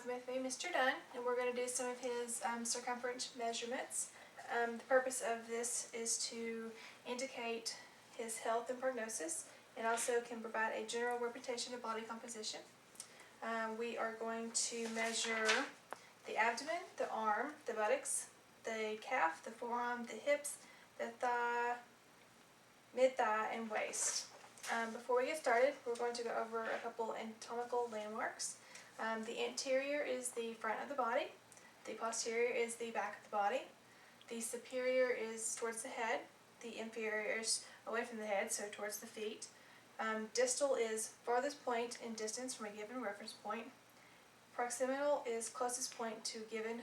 with me Mr. Dunn, and we're going to do some of his circumference measurements. The purpose of this is to indicate his health and prognosis, and also can provide a general representation of body composition. We are going to measure the abdomen, the arm, the buttocks, the calf, the forearm, the hips, the thigh, mid-thigh, and waist. Before we get started, we're going to go over a couple anatomical landmarks. The anterior is the front of the body, the posterior is the back of the body, the superior is towards the head, the inferior is away from the head, so towards the feet. Distal is farthest point in distance from a given reference point. Proximal is closest point to a given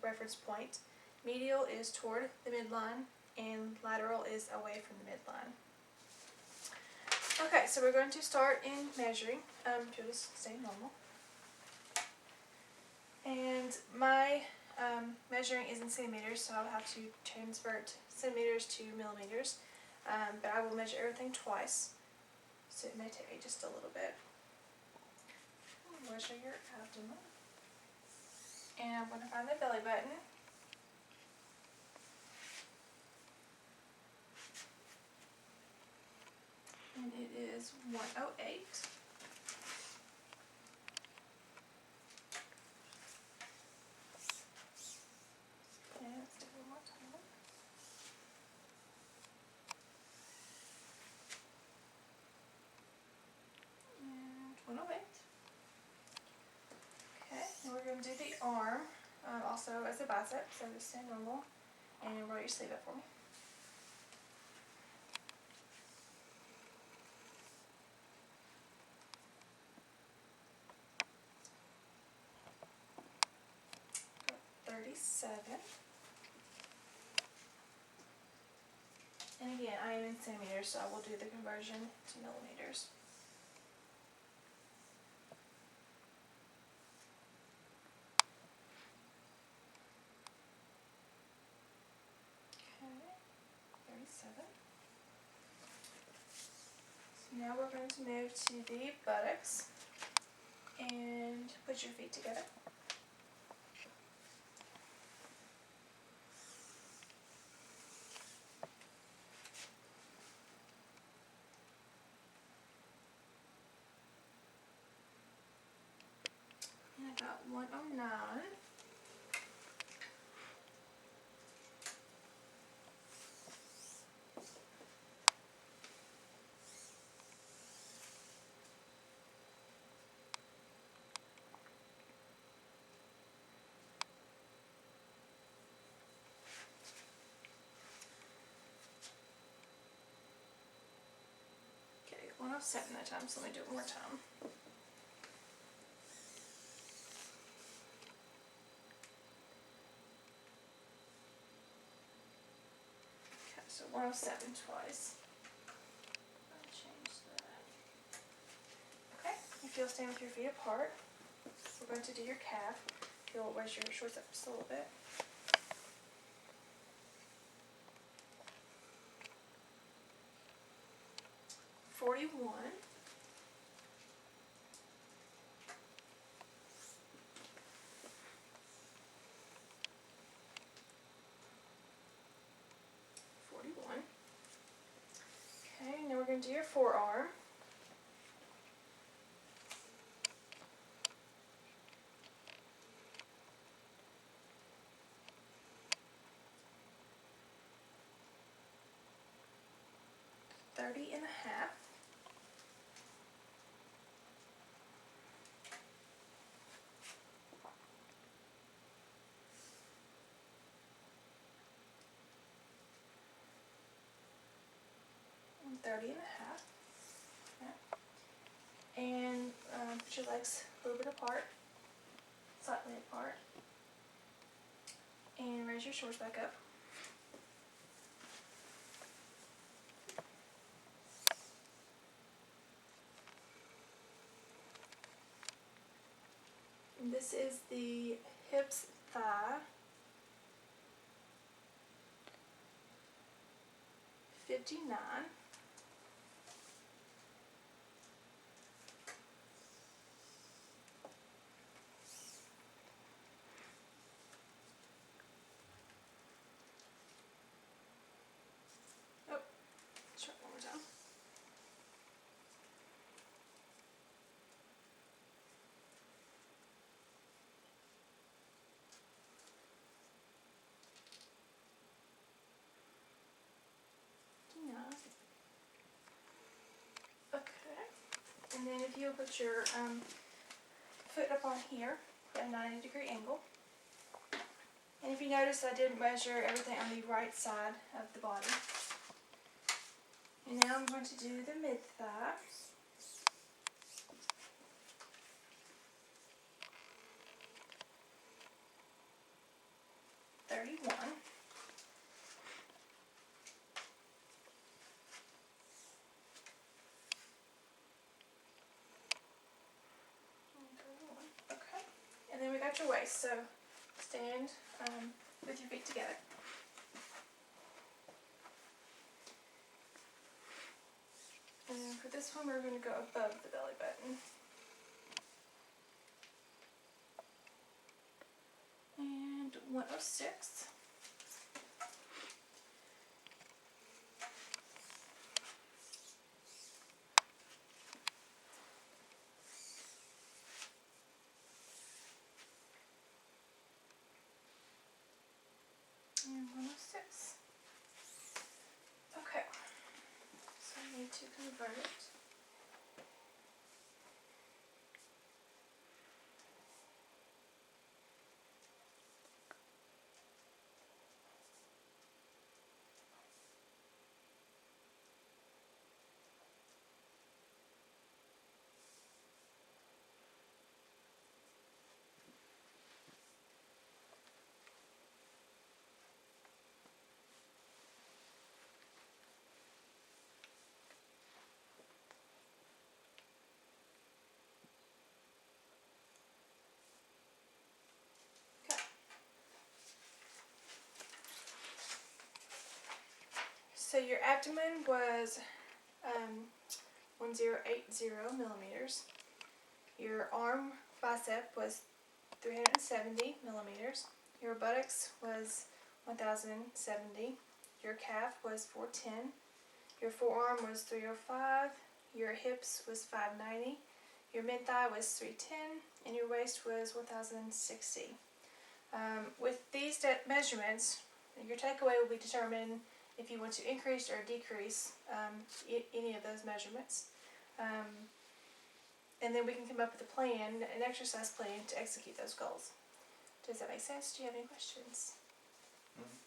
reference point. Medial is toward the midline, and lateral is away from the midline. Okay, so we're going to start in measuring. You'll just stay normal. And my measuring is in centimeters, so I'll have to convert centimeters to millimeters. But I will measure everything twice, so it may take me just a little bit. Measure your abdomen. And I'm going to find the belly button. And it is 108. And let's do one more time. And 108. Okay, and we're going to do the arm, also as a bicep, so just stay normal. And roll your sleeve up for me. Got 37. And again, I am in centimeters, so I will do the conversion to millimeters. Okay, 37. So now we're going to move to the buttocks and put your feet together. And I got 109. Okay, 107 that time, so let me do it one more time. Okay, so 107 twice. I'll change that. Okay, if you'll stand with your feet apart, we're going to do your calf. You'll raise your shorts up just a little bit. $41. Okay, now we're going to do your forearm. $30.50. And 30.50. Okay. And put your legs a little bit apart, slightly apart, and raise your shoulders back up. And this is the hips, thigh, 59. And then if you'll put your foot up on here at a 90-degree angle. And if you notice, I did measure everything on the right side of the body. And now I'm going to do the mid-thigh. Okay. And then we got your waist, so stand with your feet together. And then for this one, we're going to go above the belly button. And 106. And 106. Okay. So I need to convert it. So your abdomen was 1080 millimeters. Your arm bicep was 370 millimeters. Your buttocks was 1070. Your calf was 410. Your forearm was 305. Your hips was 590. Your mid-thigh was 310. And your waist was 1060. With these measurements, your takeaway will be determined if you want to increase or decrease any of those measurements. And then we can come up with a plan, an exercise plan to execute those goals. Does that make sense? Do you have any questions? Mm-hmm.